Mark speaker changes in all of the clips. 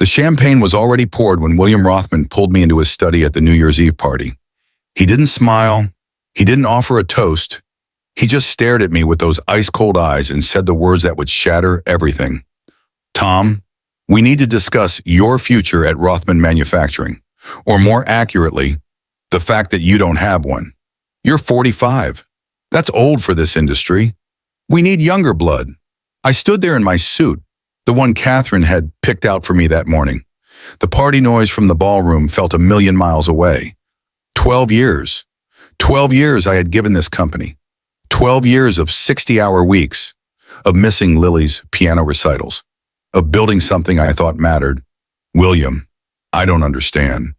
Speaker 1: The champagne was already poured when William Rothman pulled me into his study at the New Year's Eve party. He didn't smile. He didn't offer a toast. He just stared at me with those ice-cold eyes and said the words that would shatter everything. Tom, we need to discuss your future at Rothman Manufacturing, or more accurately, the fact that you don't have one. You're 45. That's old for this industry. We need younger blood. I stood there in my suit, the one Catherine had picked out for me that morning. The party noise from the ballroom felt a million miles away. 12 years. 12 years I had given this company. 12 years of 60-hour weeks, of missing Lily's piano recitals, of building something I thought mattered. William, I don't understand.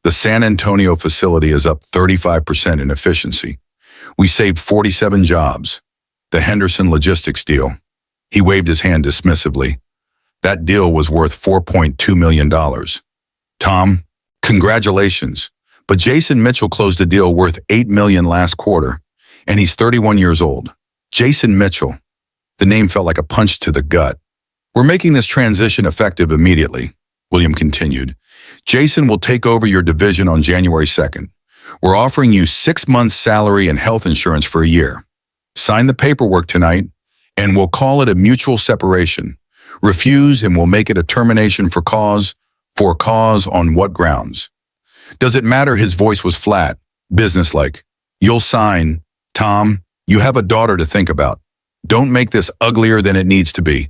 Speaker 1: The San Antonio facility is up 35% in efficiency. We saved 47 jobs. The Henderson Logistics deal. He waved his hand dismissively. That deal was worth $4.2 million. Tom, congratulations. But Jason Mitchell closed a deal worth $8 million last quarter, and he's 31 years old. Jason Mitchell. The name felt like a punch to the gut. We're making this transition effective immediately, William continued. Jason will take over your division on January 2nd. We're offering you 6 months' salary and health insurance for a year. Sign the paperwork tonight, and we'll call it a mutual separation. Refuse, and we'll make it a termination for cause. For cause on what grounds? Does it matter? His voice was flat, businesslike. You'll sign. Tom, you have a daughter to think about. Don't make this uglier than it needs to be.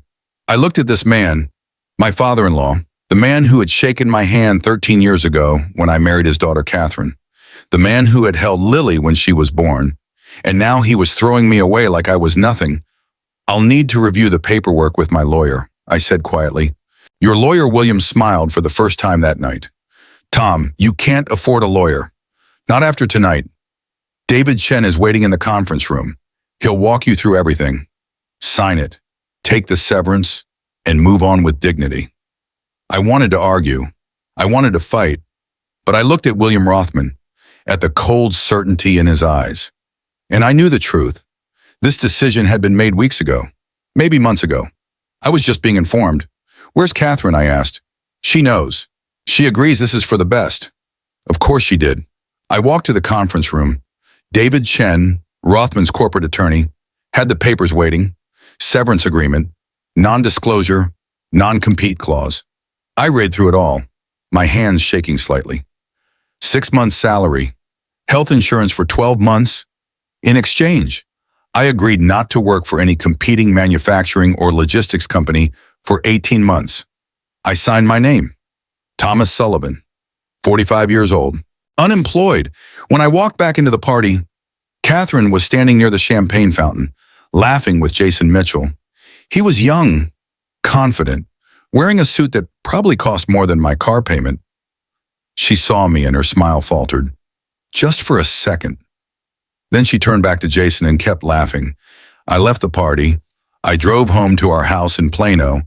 Speaker 1: I looked at this man, my father-in-law, the man who had shaken my hand 13 years ago when I married his daughter Catherine, the man who had held Lily when she was born, and now he was throwing me away like I was nothing. I'll need to review the paperwork with my lawyer, I said quietly. Your lawyer, William, smiled for the first time that night. Tom, you can't afford a lawyer. Not after tonight. David Chen is waiting in the conference room. He'll walk you through everything. Sign it, take the severance, and move on with dignity. I wanted to argue. I wanted to fight. But I looked at William Rothman, at the cold certainty in his eyes. And I knew the truth. This decision had been made weeks ago, maybe months ago. I was just being informed. Where's Catherine? I asked. She knows. She agrees this is for the best. Of course she did. I walked to the conference room. David Chen, Rothman's corporate attorney, had the papers waiting. Severance agreement, non-disclosure, non-compete clause. I read through it all, my hands shaking slightly. 6 months salary, health insurance for 12 months. In exchange, I agreed not to work for any competing manufacturing or logistics company for 18 months. I signed my name. Thomas Sullivan, 45 years old, unemployed. When I walked back into the party, Catherine was standing near the champagne fountain, laughing with Jason Mitchell. He was young, confident, wearing a suit that probably cost more than my car payment. She saw me and her smile faltered, just for a second. Then she turned back to Jason and kept laughing. I left the party. I drove home to our house in Plano,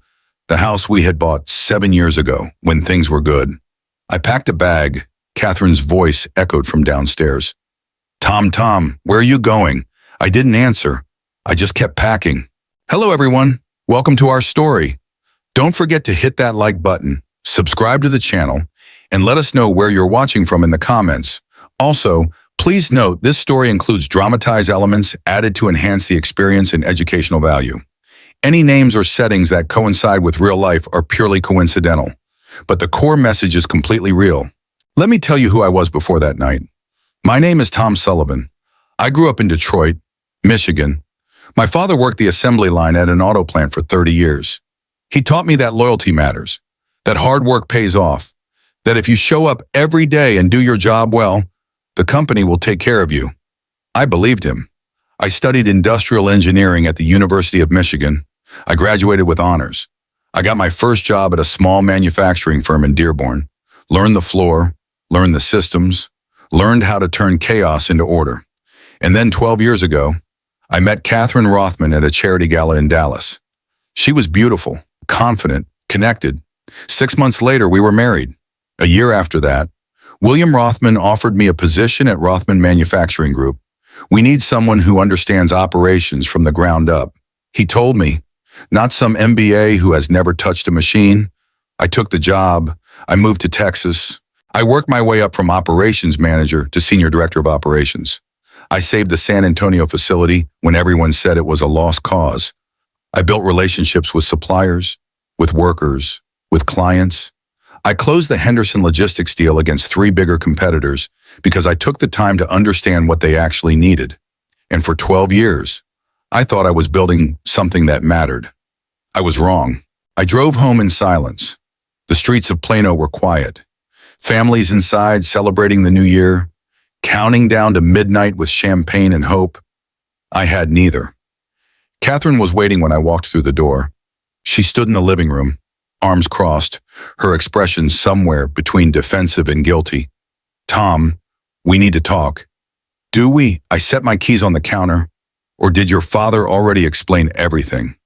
Speaker 1: the house we had bought 7 years ago when things were good. I packed a bag. Catherine's voice echoed from downstairs. Tom, where are you going? I didn't answer. I just kept packing. Hello, everyone. Welcome to our story. Don't forget to hit that like button, subscribe to the channel, and let us know where you're watching from in the comments. Also, please note this story includes dramatized elements added to enhance the experience and educational value. Any names or settings that coincide with real life are purely coincidental, but the core message is completely real. Let me tell you who I was before that night. My name is Tom Sullivan. I grew up in Detroit, Michigan. My father worked the assembly line at an auto plant for 30 years. He taught me that loyalty matters, that hard work pays off, that if you show up every day and do your job well, the company will take care of you. I believed him. I studied industrial engineering at the University of Michigan. I graduated with honors. I got my first job at a small manufacturing firm in Dearborn, learned the floor, learned the systems, learned how to turn chaos into order. And then 12 years ago, I met Catherine Rothman at a charity gala in Dallas. She was beautiful, confident, connected. 6 months later, we were married. A year after that, William Rothman offered me a position at Rothman Manufacturing Group. We need someone who understands operations from the ground up. He told me, not some MBA who has never touched a machine, I took the job. I moved to Texas. I worked my way up from operations manager to senior director of operations. I saved the San Antonio facility when everyone said it was a lost cause. I built relationships with suppliers, with workers, with clients. I closed the Henderson Logistics deal against 3 bigger competitors because I took the time to understand what they actually needed. And for 12 years, I thought I was building something that mattered. I was wrong. I drove home in silence. The streets of Plano were quiet. Families inside celebrating the new year, counting down to midnight with champagne and hope. I had neither. Catherine was waiting when I walked through the door. She stood in the living room, arms crossed, her expression somewhere between defensive and guilty. "Tom, we need to talk." "Do we?" I set my keys on the counter. "Or did your father already explain everything?"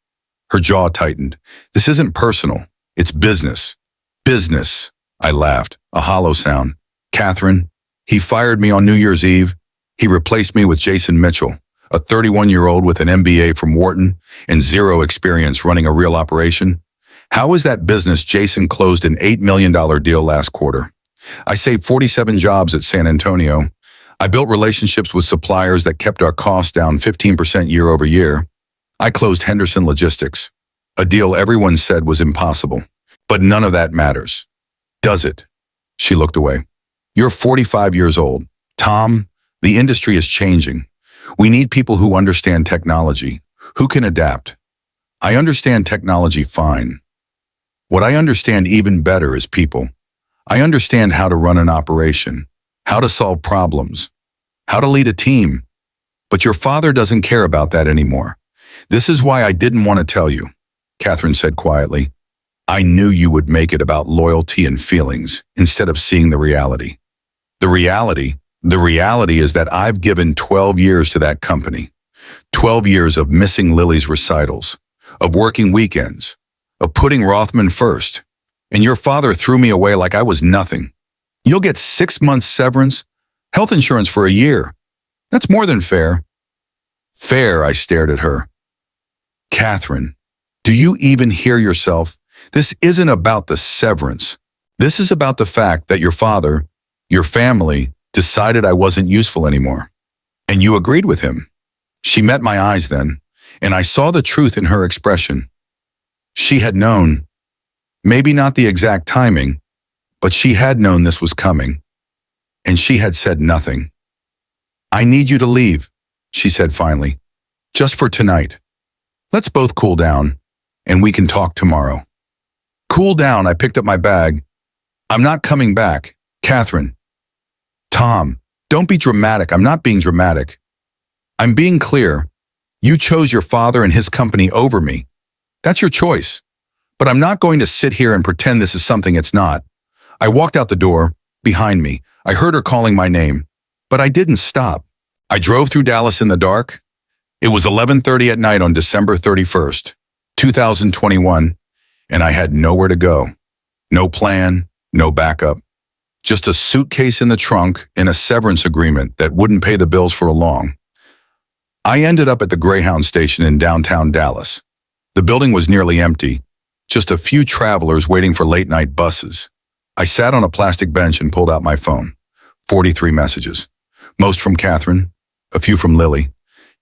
Speaker 1: Her jaw tightened. "This isn't personal. It's business." "Business," I laughed, a hollow sound. "Catherine, he fired me on New Year's Eve. He replaced me with Jason Mitchell, a 31-year-old with an MBA from Wharton and 0 experience running a real operation. How is that business?" Jason closed an $8 million deal last quarter. I saved 47 jobs at San Antonio. I built relationships with suppliers that kept our costs down 15% year over year. I closed Henderson Logistics, a deal everyone said was impossible. But none of that matters. Does it? She looked away. "You're 45 years old. Tom, the industry is changing. We need people who understand technology, who can adapt. I understand technology fine. What I understand even better is people. I understand how to run an operation, how to solve problems, how to lead a team. But your father doesn't care about that anymore. This is why I didn't want to tell you," Catherine said quietly. "I knew you would make it about loyalty and feelings instead of seeing the reality. The reality is that I've given 12 years to that company. 12 years of missing Lily's recitals, of working weekends, of putting Rothman first. And your father threw me away like I was nothing. You'll get 6 months severance, health insurance for a year. That's more than fair." "Fair," I stared at her. "Catherine, do you even hear yourself? This isn't about the severance. This is about the fact that your father, your family, decided I wasn't useful anymore. And you agreed with him." She met my eyes then, and I saw the truth in her expression. She had known, maybe not the exact timing, but she had known this was coming. And she had said nothing. "I need you to leave," she said finally. "Just for tonight. Let's both cool down, and we can talk tomorrow." Cool down, I picked up my bag. "I'm not coming back, Catherine." "Tom, don't be dramatic." "I'm not being dramatic. I'm being clear. You chose your father and his company over me. That's your choice. But I'm not going to sit here and pretend this is something it's not." I walked out the door. Behind me, I heard her calling my name, but I didn't stop. I drove through Dallas in the dark. It was 11:30 at night on December 31st, 2021, and I had nowhere to go. No plan, no backup. Just a suitcase in the trunk and a severance agreement that wouldn't pay the bills for long. I ended up at the Greyhound station in downtown Dallas. The building was nearly empty, just a few travelers waiting for late-night buses. I sat on a plastic bench and pulled out my phone. 43 messages. Most from Catherine, a few from Lily.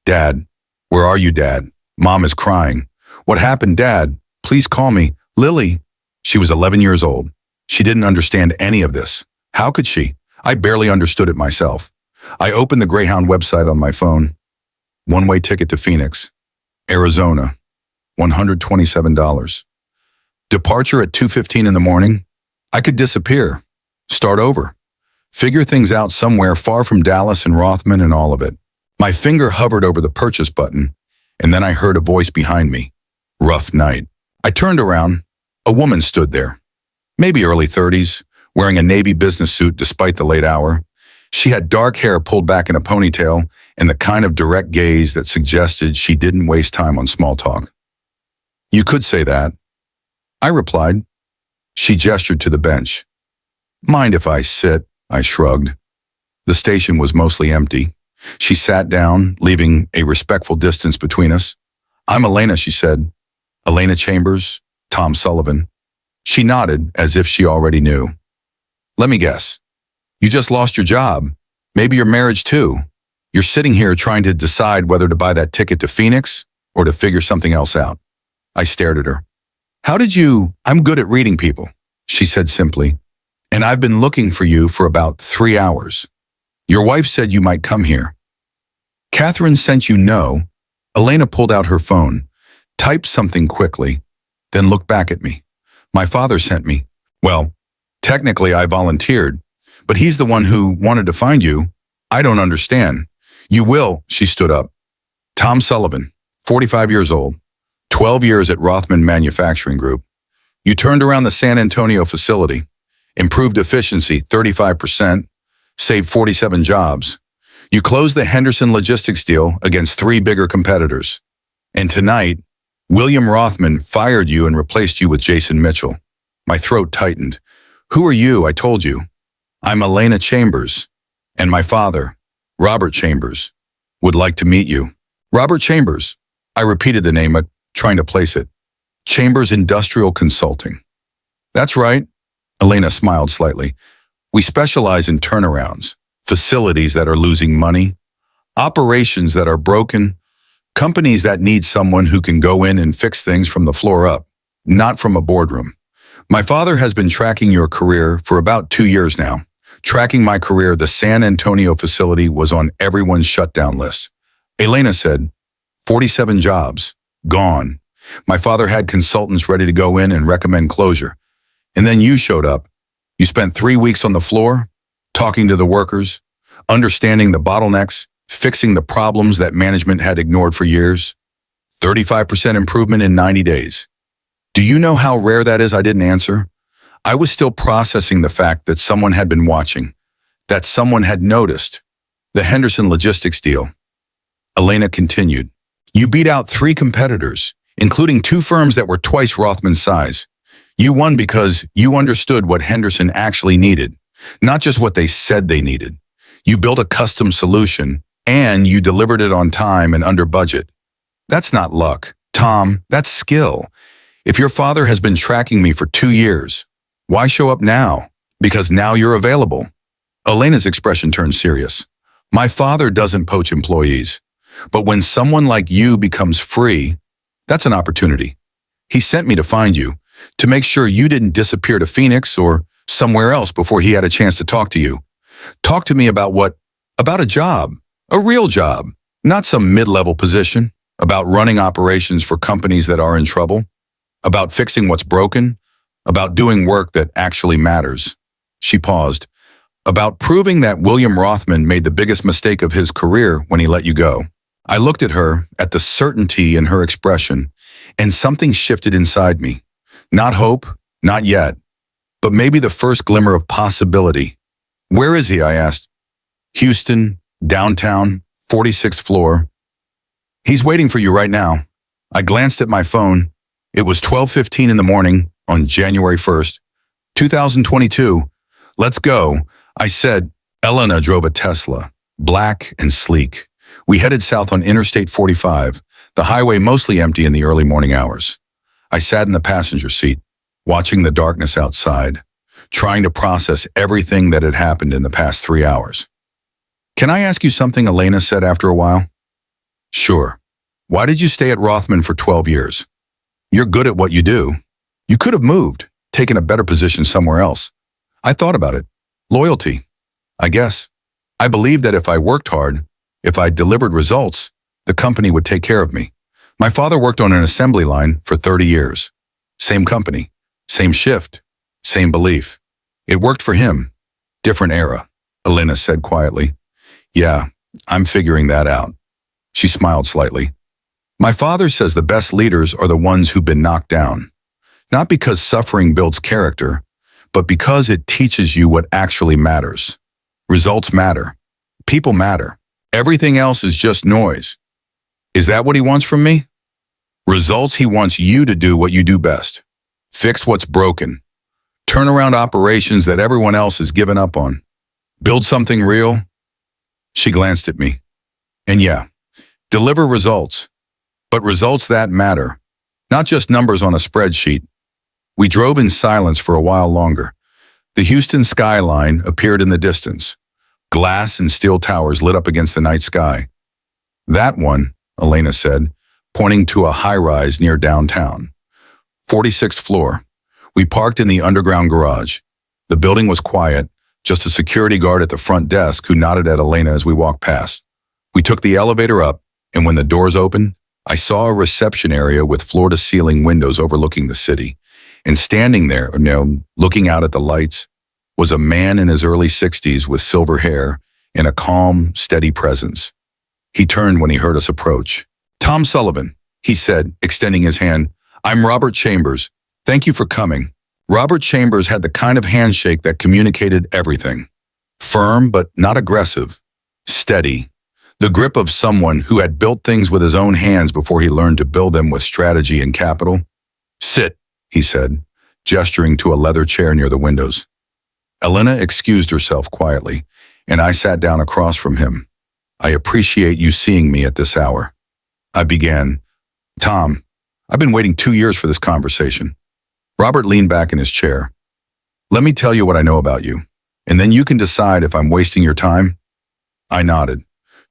Speaker 1: "Dad, where are you, Dad? Mom is crying. What happened, Dad? Please call me. Lily." She was 11 years old. She didn't understand any of this. How could she? I barely understood it myself. I opened the Greyhound website on my phone. One-way ticket to Phoenix, Arizona, $127. Departure at 2:15 in the morning. I could disappear, start over, figure things out somewhere far from Dallas and Rothman and all of it. My finger hovered over the purchase button, and then I heard a voice behind me. "Rough night." I turned around. A woman stood there, maybe early 30s, wearing a navy business suit despite the late hour. She had dark hair pulled back in a ponytail and the kind of direct gaze that suggested she didn't waste time on small talk. "You could say that," I replied. She gestured to the bench. "Mind if I sit?" I shrugged. The station was mostly empty. She sat down, leaving a respectful distance between us. "I'm Elena," she said. "Elena Chambers, Tom Sullivan." She nodded as if she already knew. Let me guess. You just lost your job. Maybe your marriage too. You're sitting here trying to decide whether to buy that ticket to Phoenix or to figure something else out. I stared at her. How did you? I'm good at reading people, she said simply. And I've been looking for you for about 3 hours. Your wife said you might come here. Catherine sent you no. Elena pulled out her phone, typed something quickly, then looked back at me. My father sent me. Well, technically I volunteered, but he's the one who wanted to find you. I don't understand. You will, she stood up. Tom Sullivan, 45 years old, 12 years at Rothman Manufacturing Group. You turned around the San Antonio facility, improved efficiency 35%, saved 47 jobs. You closed the Henderson Logistics deal against 3 bigger competitors. And tonight, William Rothman fired you and replaced you with Jason Mitchell. My throat tightened. Who are you? I told you. I'm Elena Chambers. And my father, Robert Chambers, would like to meet you. Robert Chambers. I repeated the name, trying to place it. Chambers Industrial Consulting. That's right. Elena smiled slightly. We specialize in turnarounds, facilities that are losing money, operations that are broken, companies that need someone who can go in and fix things from the floor up, not from a boardroom. My father has been tracking your career for about 2 years now. Tracking my career, the San Antonio facility was on everyone's shutdown list. Elena said, 47 jobs, gone. My father had consultants ready to go in and recommend closure. And then you showed up. You spent 3 weeks on the floor, talking to the workers, understanding the bottlenecks, fixing the problems that management had ignored for years. 35% improvement in 90 days. Do you know how rare that is? I didn't answer. I was still processing the fact that someone had been watching, that someone had noticed. The Henderson Logistics deal. Elena continued. You beat out 3 competitors, including 2 firms that were twice Rothman's size. You won because you understood what Henderson actually needed, not just what they said they needed. You built a custom solution, and you delivered it on time and under budget. That's not luck, Tom, that's skill. If your father has been tracking me for 2 years, why show up now? Because now you're available. Elena's expression turned serious. My father doesn't poach employees, but when someone like you becomes free, that's an opportunity. He sent me to find you, to make sure you didn't disappear to Phoenix or somewhere else before he had a chance to talk to you. Talk to me about what? About a job, a real job, not some mid-level position, about running operations for companies that are in trouble, about fixing what's broken, about doing work that actually matters. She paused. About proving that William Rothman made the biggest mistake of his career when he let you go. I looked at her, at the certainty in her expression, and something shifted inside me. Not hope, not yet, but maybe the first glimmer of possibility. Where is he? I asked. Houston, downtown, 46th floor. He's waiting for you right now. I glanced at my phone. It was 12:15 in the morning on January 1st, 2022. Let's go, I said. Elena drove a Tesla, black and sleek. We headed south on Interstate 45, the highway mostly empty in the early morning hours. I sat in the passenger seat, watching the darkness outside, trying to process everything that had happened in the past 3 hours. Can I ask you something? Elena said after a while. Sure. Why did you stay at Rothman for 12 years? You're good at what you do. You could have moved, taken a better position somewhere else. I thought about it. Loyalty, I guess. I believed that if I worked hard, if I delivered results, the company would take care of me. My father worked on an assembly line for 30 years. Same company, same shift, same belief. It worked for him. Different era, Elena said quietly. Yeah, I'm figuring that out. She smiled slightly. My father says the best leaders are the ones who've been knocked down. Not because suffering builds character, but because it teaches you what actually matters. Results matter. People matter. Everything else is just noise. Is that what he wants from me? Results. He wants you to do what you do best. Fix what's broken. Turn around operations that everyone else has given up on. Build something real. She glanced at me. And yeah, deliver results. But results that matter. Not just numbers on a spreadsheet. We drove in silence for a while longer. The Houston skyline appeared in the distance. Glass and steel towers lit up against the night sky. That one, Elena said, pointing to a high-rise near downtown. 46th floor. We parked in the underground garage. The building was quiet, just a security guard at the front desk who nodded at Elena as we walked past. We took the elevator up, and when the doors opened, I saw a reception area with floor-to-ceiling windows overlooking the city. And standing there, looking out at the lights, was a man in his early 60s with silver hair and a calm, steady presence. He turned when he heard us approach. "Tom Sullivan," he said, extending his hand. "I'm Robert Chambers. Thank you for coming." Robert Chambers had the kind of handshake that communicated everything. Firm but not aggressive. Steady. The grip of someone who had built things with his own hands before he learned to build them with strategy and capital. "Sit," he said, gesturing to a leather chair near the windows. Elena excused herself quietly, and I sat down across from him. "I appreciate you seeing me at this hour." I began. "Tom, I've been waiting 2 years for this conversation." Robert leaned back in his chair. "Let me tell you what I know about you, and then you can decide if I'm wasting your time." I nodded.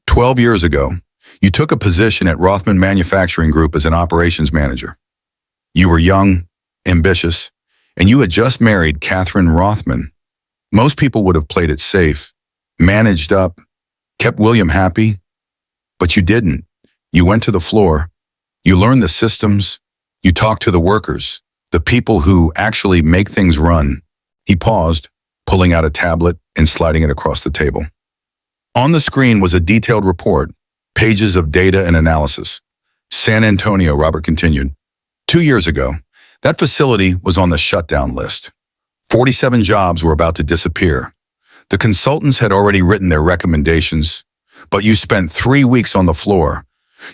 Speaker 1: 12 years ago, you took a position at Rothman Manufacturing Group as an operations manager. You were young, ambitious, and you had just married Catherine Rothman. Most people would have played it safe, managed up, kept William happy, but you didn't. You went to the floor, you learned the systems, you talked to the workers, the people who actually make things run. He paused, pulling out a tablet and sliding it across the table. On the screen was a detailed report, pages of data and analysis. "San Antonio," Robert continued. 2 years ago, that facility was on the shutdown list. 47 jobs were about to disappear. The consultants had already written their recommendations, but you spent 3 weeks on the floor.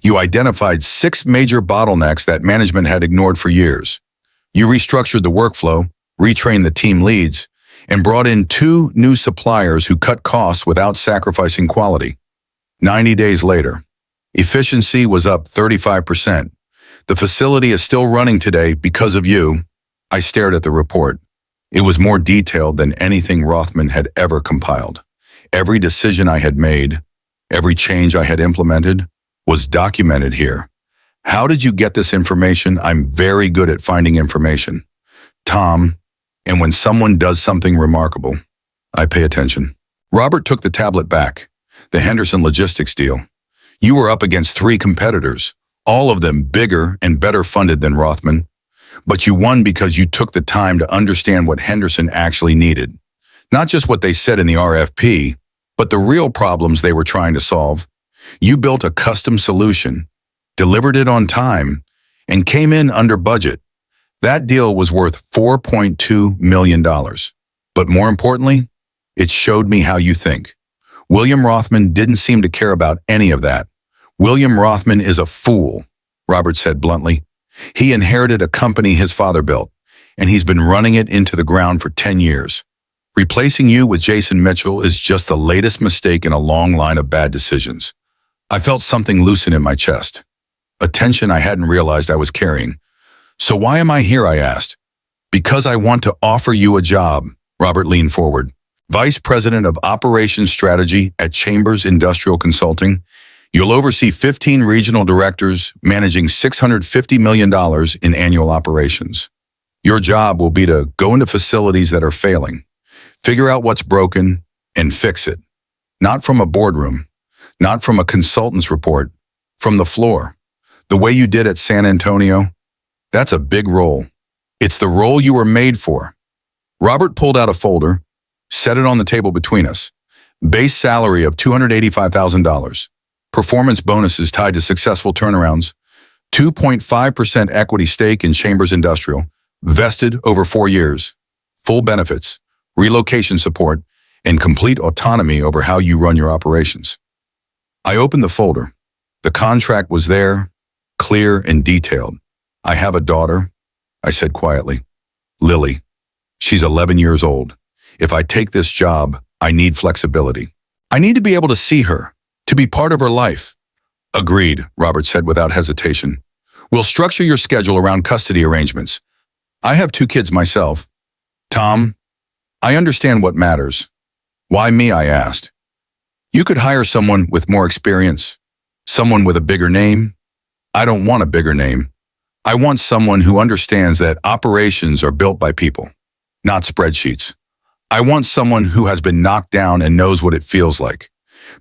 Speaker 1: You identified 6 major bottlenecks that management had ignored for years. You restructured the workflow, retrained the team leads, and brought in 2 new suppliers who cut costs without sacrificing quality. 90 days later, efficiency was up 35%. The facility is still running today because of you. I stared at the report. It was more detailed than anything Rothman had ever compiled. Every decision I had made, every change I had implemented, was documented here. "How did you get this information?" "I'm very good at finding information, Tom, and when someone does something remarkable, I pay attention." Robert took the tablet back. "The Henderson Logistics deal. You were up against 3 competitors, all of them bigger and better funded than Rothman. But you won because you took the time to understand what Henderson actually needed. Not just what they said in the RFP, but the real problems they were trying to solve. You built a custom solution, delivered it on time, and came in under budget. That deal was worth $4.2 million. But more importantly, it showed me how you think. William Rothman didn't seem to care about any of that. William Rothman is a fool," Robert said bluntly. "He inherited a company his father built, and he's been running it into the ground for 10 years. Replacing you with Jason Mitchell is just the latest mistake in a long line of bad decisions." I felt something loosen in my chest, a tension I hadn't realized I was carrying. "So why am I here?" I asked. "Because I want to offer you a job," Robert leaned forward. "Vice President of Operations Strategy at Chambers Industrial Consulting. You'll oversee 15 regional directors managing $650 million in annual operations. Your job will be to go into facilities that are failing, figure out what's broken, and fix it. Not from a boardroom, not from a consultant's report, from the floor. The way you did at San Antonio, that's a big role. It's the role you were made for." Robert pulled out a folder, set it on the table between us. Base salary of $285,000. Performance bonuses tied to successful turnarounds. 2.5% equity stake in Chambers Industrial, vested over 4 years. Full benefits, relocation support, and complete autonomy over how you run your operations. I opened the folder. The contract was there, clear and detailed. "I have a daughter," I said quietly. "Lily. She's 11 years old. If I take this job, I need flexibility. I need to be able to see her, to be part of her life." "Agreed," Robert said without hesitation. "We'll structure your schedule around custody arrangements. I have 2 kids myself. Tom, I understand what matters. Why me, I asked. You could hire someone with more experience, someone with a bigger name. I don't want a bigger name. I want someone who understands that operations are built by people, not spreadsheets. I want someone who has been knocked down and knows what it feels like.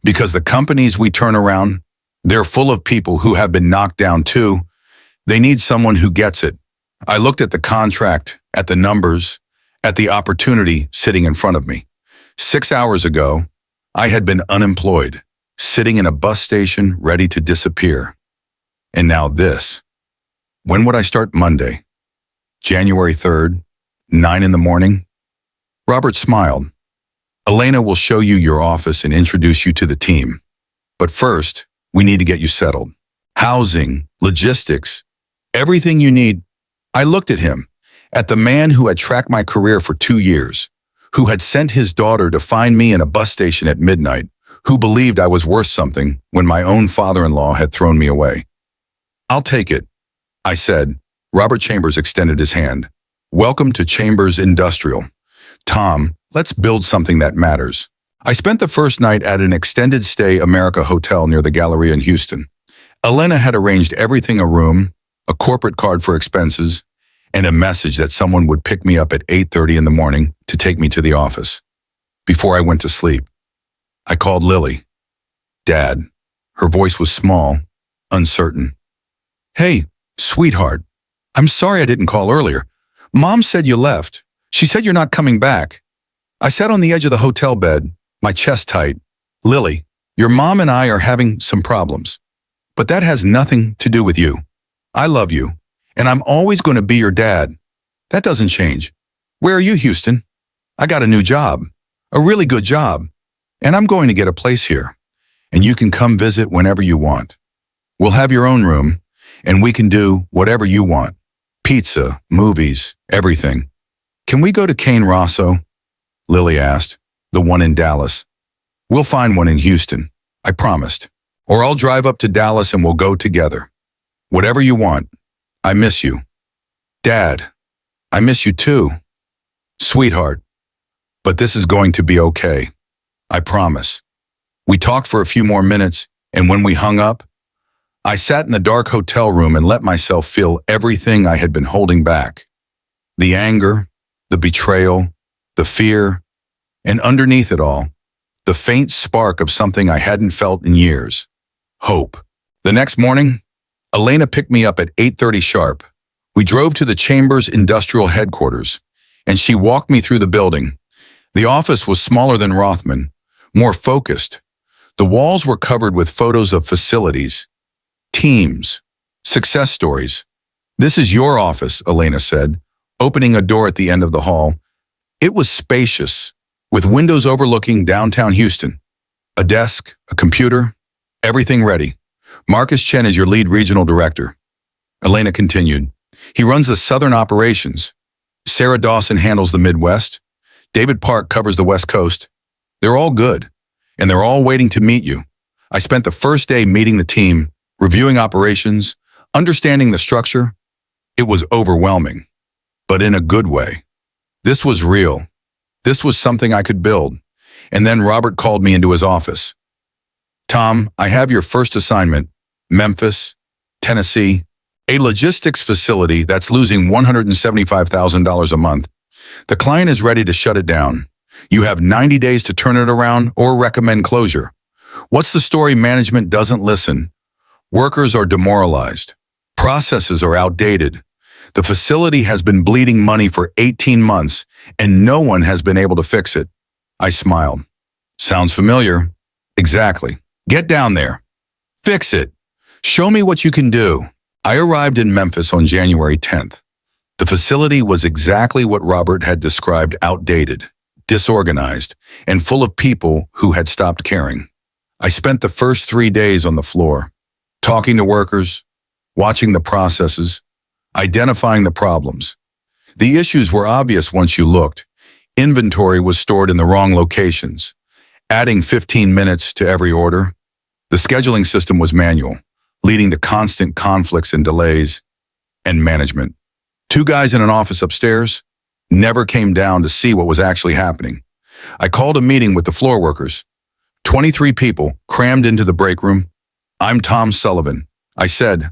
Speaker 1: Because the companies we turn around, they're full of people who have been knocked down too. They need someone who gets it. I looked at the contract, at the numbers, at the opportunity sitting in front of me. 6 hours ago, I had been unemployed, sitting in a bus station ready to disappear. And now this. When would I start? Monday, January 3rd, 9 in the morning? Robert smiled. Elena will show you your office and introduce you to the team. But first, we need to get you settled. Housing, logistics, everything you need. I looked at him, at the man who had tracked my career for 2 years, who had sent his daughter to find me in a bus station at midnight, who believed I was worth something when my own father-in-law had thrown me away. I'll take it, I said. Robert Chambers extended his hand. Welcome to Chambers Industrial. Tom, let's build something that matters. I spent the first night at an extended stay America hotel near the Galleria in Houston. Elena had arranged everything: a room, a corporate card for expenses, and a message that someone would pick me up at 8:30 in the morning to take me to the office. Before I went to sleep, I called Lily. Dad. Her voice was small, uncertain. Hey, sweetheart. I'm sorry I didn't call earlier. Mom said you left. She said you're not coming back. I sat on the edge of the hotel bed, my chest tight. Lily, your mom and I are having some problems. But that has nothing to do with you. I love you, and I'm always going to be your dad. That doesn't change. Where are you, Houston? I got a new job, a really good job, and I'm going to get a place here. And you can come visit whenever you want. We'll have your own room, and we can do whatever you want. Pizza, movies, everything. Can we go to Cane Rosso? Lily asked. The one in Dallas. We'll find one in Houston, I promised. Or I'll drive up to Dallas and we'll go together. Whatever you want. I miss you. Dad, I miss you too. Sweetheart. But this is going to be okay. I promise. We talked for a few more minutes, and when we hung up, I sat in the dark hotel room and let myself feel everything I had been holding back. The anger, the betrayal, the fear, and underneath it all, the faint spark of something I hadn't felt in years. Hope. The next morning, Elena picked me up at 8:30 sharp. We drove to the Chambers Industrial Headquarters, and she walked me through the building. The office was smaller than Rothman, more focused. The walls were covered with photos of facilities, teams, success stories. This is your office, Elena said, opening a door at the end of the hall. It was spacious, with windows overlooking downtown Houston. A desk, a computer, everything ready. Marcus Chen is your lead regional director. Elena continued. He runs the Southern operations. Sarah Dawson handles the Midwest. David Park covers the West Coast. They're all good, and they're all waiting to meet you. I spent the first day meeting the team, reviewing operations, understanding the structure. It was overwhelming, but in a good way. This was real. This was something I could build. And then Robert called me into his office. Tom, I have your first assignment, Memphis, Tennessee, a logistics facility that's losing $175,000 a month. The client is ready to shut it down. You have 90 days to turn it around or recommend closure. What's the story? Management doesn't listen. Workers are demoralized. Processes are outdated. The facility has been bleeding money for 18 months, and no one has been able to fix it. I smiled. Sounds familiar. Exactly. Get down there. Fix it. Show me what you can do. I arrived in Memphis on January 10th. The facility was exactly what Robert had described: outdated, disorganized, and full of people who had stopped caring. I spent the first 3 days on the floor, talking to workers, watching the processes, identifying the problems. The issues were obvious once you looked. Inventory was stored in the wrong locations, adding 15 minutes to every order. The scheduling system was manual, leading to constant conflicts and delays. And management. Two guys in an office upstairs never came down to see what was actually happening. I called a meeting with the floor workers. 23 people crammed into the break room. I'm Tom Sullivan. I said,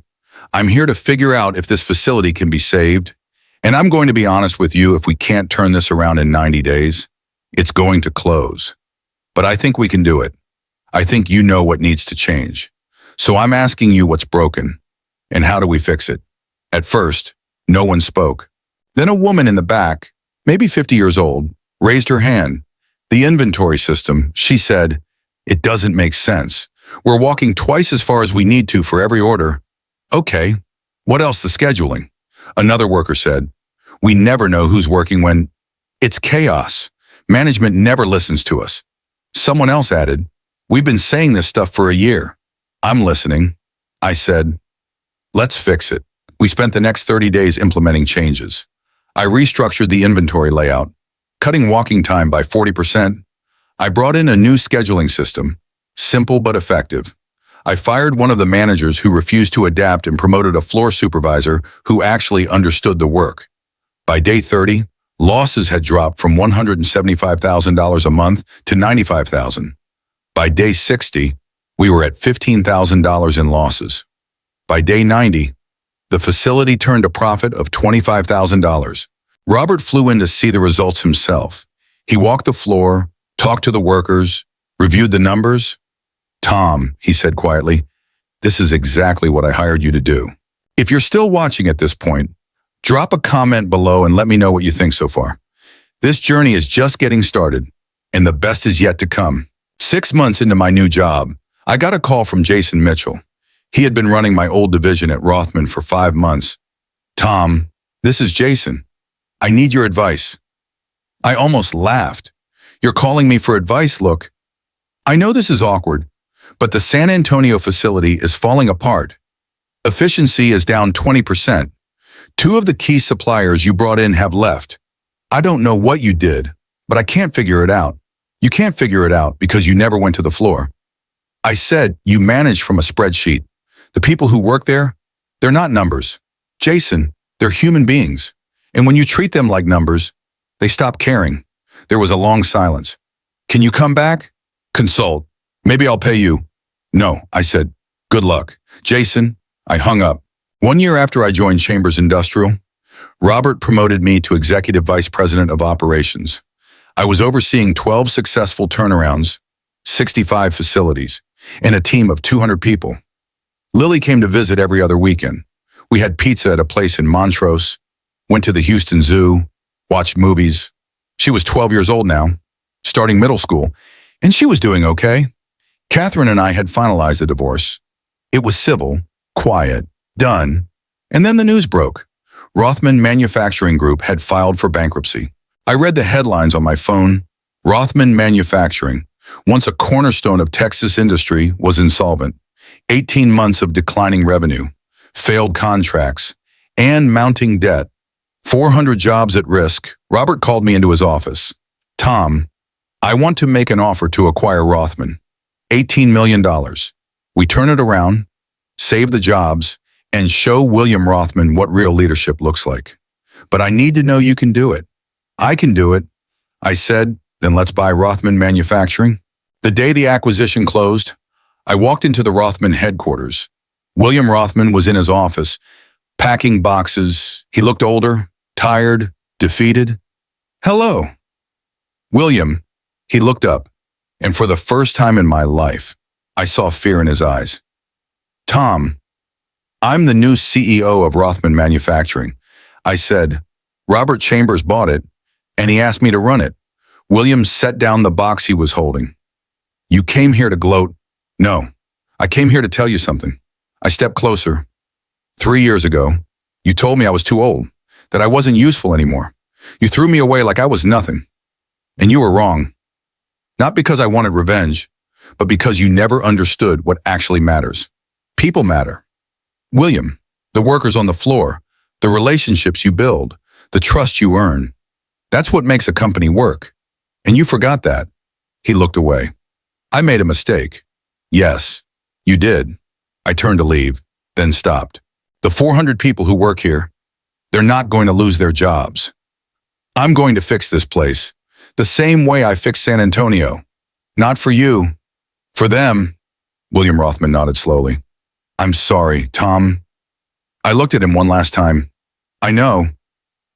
Speaker 1: I'm here to figure out if this facility can be saved. And I'm going to be honest with you, if we can't turn this around in 90 days, it's going to close. But I think we can do it. I think you know what needs to change. So I'm asking you what's broken and how do we fix it? At first, no one spoke. Then a woman in the back, maybe 50 years old, raised her hand. The inventory system, she said, it doesn't make sense. We're walking twice as far as we need to for every order. Okay, what else? The scheduling. Another worker said, we never know who's working when it's chaos. Management never listens to us. Someone else added, we've been saying this stuff for a year. I'm listening. I said, let's fix it. We spent the next 30 days implementing changes. I restructured the inventory layout, cutting walking time by 40%. I brought in a new scheduling system, simple but effective. I fired one of the managers who refused to adapt and promoted a floor supervisor who actually understood the work. By day 30, losses had dropped from $175,000 a month to $95,000. By day 60, we were at $15,000 in losses. By day 90, the facility turned a profit of $25,000. Robert flew in to see the results himself. He walked the floor, talked to the workers, reviewed the numbers. Tom, he said quietly, this is exactly what I hired you to do. If you're still watching at this point, drop a comment below and let me know what you think so far. This journey is just getting started, and the best is yet to come. 6 months into my new job, I got a call from Jason Mitchell. He had been running my old division at Rothman for 5 months. Tom, this is Jason. I need your advice. I almost laughed. You're calling me for advice, look. I know this is awkward, but the San Antonio facility is falling apart. Efficiency is down 20%. 2 of the key suppliers you brought in have left. I don't know what you did, but I can't figure it out. You can't figure it out because you never went to the floor. I said you manage from a spreadsheet. The people who work there, they're not numbers. Jason, they're human beings. And when you treat them like numbers, they stop caring. There was a long silence. Can you come back? Consult. Maybe I'll pay you. No, I said. Good luck. Jason, I hung up. 1 year after I joined Chambers Industrial, Robert promoted me to Executive Vice President of Operations. I was overseeing 12 successful turnarounds, 65 facilities, and a team of 200 people. Lily came to visit every other weekend. We had pizza at a place in Montrose, went to the Houston Zoo, watched movies. She was 12 years old now, starting middle school, and she was doing okay. Catherine and I had finalized the divorce. It was civil, quiet, done, and then the news broke. Rothman Manufacturing Group had filed for bankruptcy. I read the headlines on my phone. Rothman Manufacturing, once a cornerstone of Texas industry, was insolvent. 18 months of declining revenue, failed contracts, and mounting debt. 400 jobs at risk. Robert called me into his office. Tom, I want to make an offer to acquire Rothman. $18 million. We turn it around, save the jobs, and show William Rothman what real leadership looks like. But I need to know you can do it. I can do it. I said, then let's buy Rothman Manufacturing. The day the acquisition closed, I walked into the Rothman headquarters. William Rothman was in his office, packing boxes. He looked older, tired, defeated. Hello. William, he looked up, and for the first time in my life, I saw fear in his eyes. Tom, I'm the new CEO of Rothman Manufacturing. I said, Robert Chambers bought it, and he asked me to run it. William set down the box he was holding. You came here to gloat. No, I came here to tell you something. I stepped closer. 3 years ago, you told me I was too old, that I wasn't useful anymore. You threw me away like I was nothing. And you were wrong. Not because I wanted revenge, but because you never understood what actually matters. People matter. William, the workers on the floor, the relationships you build, the trust you earn. That's what makes a company work. And you forgot that. He looked away. I made a mistake. Yes, you did. I turned to leave, then stopped. The 400 people who work here, They're not going to lose their jobs. I'm going to fix this place, the same way I fixed San Antonio. Not for you, for them. William Rothman nodded slowly. I'm sorry, Tom. I looked at him one last time. I know.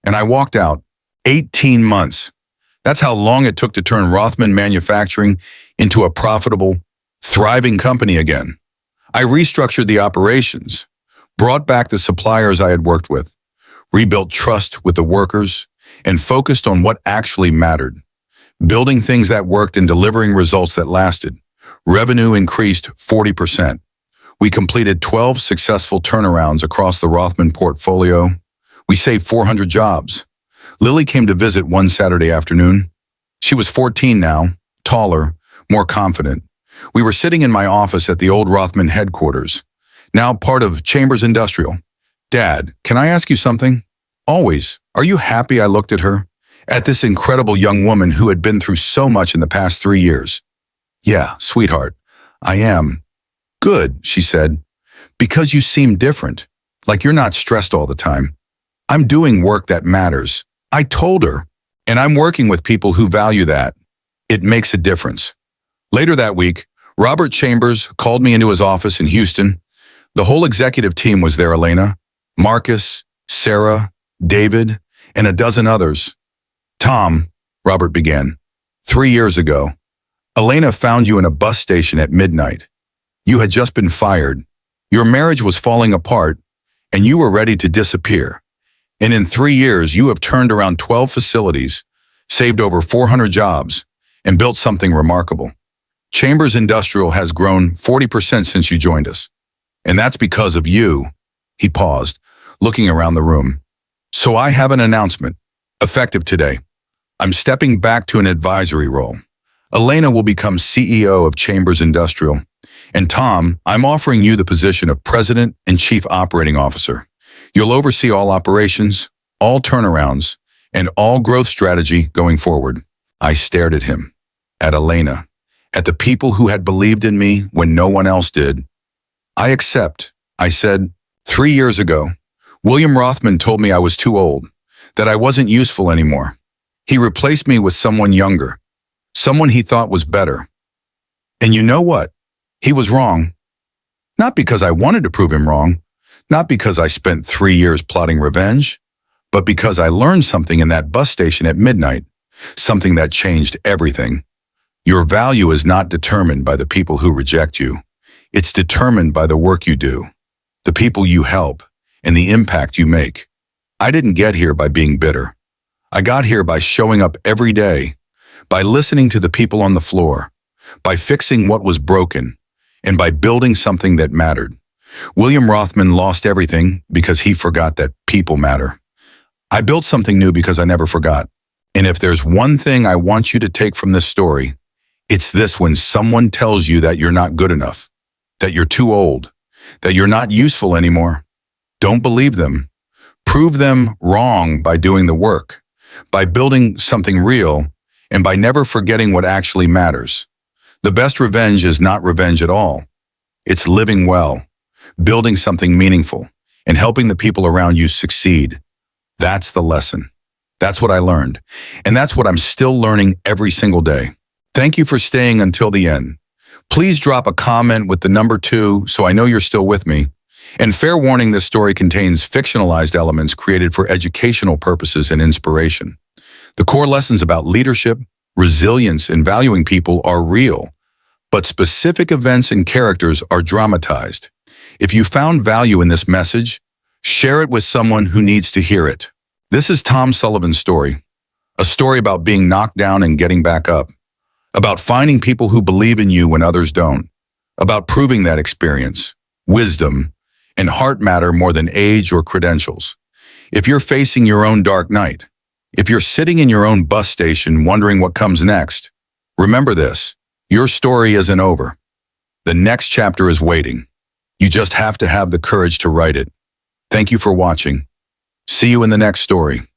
Speaker 1: And I walked out. 18 months. That's how long it took to turn Rothman Manufacturing into a profitable, thriving company again. I restructured the operations, brought back the suppliers I had worked with, rebuilt trust with the workers, and focused on what actually mattered. Building things that worked and delivering results that lasted. Revenue increased 40%. We completed 12 successful turnarounds across the Rothman portfolio. We saved 400 jobs. Lily came to visit one Saturday afternoon. She was 14 now, taller, more confident. We were sitting in my office at the old Rothman headquarters, now part of Chambers Industrial. Dad, can I ask you something? Always. Are you happy? I looked at her, at this incredible young woman who had been through so much in the past 3 years. Yeah, sweetheart, I am. Good, she said, because you seem different, like you're not stressed all the time. I'm doing work that matters. I told her, and I'm working with people who value that. It makes a difference. Later that week, Robert Chambers called me into his office in Houston. The whole executive team was there, Elena, Marcus, Sarah, David, and a dozen others. Tom, Robert began, 3 years ago, Elena found you in a bus station at midnight. You had just been fired. Your marriage was falling apart, and you were ready to disappear. And in 3 years, you have turned around 12 facilities, saved over 400 jobs, and built something remarkable. Chambers Industrial has grown 40% since you joined us. And that's because of you. He paused, looking around the room. So I have an announcement, effective today. I'm stepping back to an advisory role. Elena will become CEO of Chambers Industrial. And Tom, I'm offering you the position of President and Chief Operating Officer. You'll oversee all operations, all turnarounds, and all growth strategy going forward. I stared at him, at Elena, at the people who had believed in me when no one else did. I accept, I said. 3 years ago, William Rothman told me I was too old, that I wasn't useful anymore. He replaced me with someone younger, someone he thought was better. And you know what? He was wrong. Not because I wanted to prove him wrong, not because I spent 3 years plotting revenge, but because I learned something in that bus station at midnight, something that changed everything. Your value is not determined by the people who reject you. It's determined by the work you do, the people you help, and the impact you make. I didn't get here by being bitter. I got here by showing up every day, by listening to the people on the floor, by fixing what was broken, and by building something that mattered. William Rothman lost everything because he forgot that people matter. I built something new because I never forgot. And if there's one thing I want you to take from this story, it's this: when someone tells you that you're not good enough, that you're too old, that you're not useful anymore, don't believe them. Prove them wrong by doing the work, by building something real, and by never forgetting what actually matters. The best revenge is not revenge at all. It's living well, building something meaningful, and helping the people around you succeed. That's the lesson. That's what I learned. And that's what I'm still learning every single day. Thank you for staying until the end. Please drop a comment with the number 2 so I know you're still with me. And fair warning, this story contains fictionalized elements created for educational purposes and inspiration. The core lessons about leadership, resilience, and valuing people are real, but specific events and characters are dramatized. If you found value in this message, share it with someone who needs to hear it. This is Tom Sullivan's story, a story about being knocked down and getting back up, about finding people who believe in you when others don't, about proving that experience, wisdom, and heart matter more than age or credentials. If you're facing your own dark night, if you're sitting in your own bus station wondering what comes next, remember this: your story isn't over. The next chapter is waiting. You just have to have the courage to write it. Thank you for watching. See you in the next story.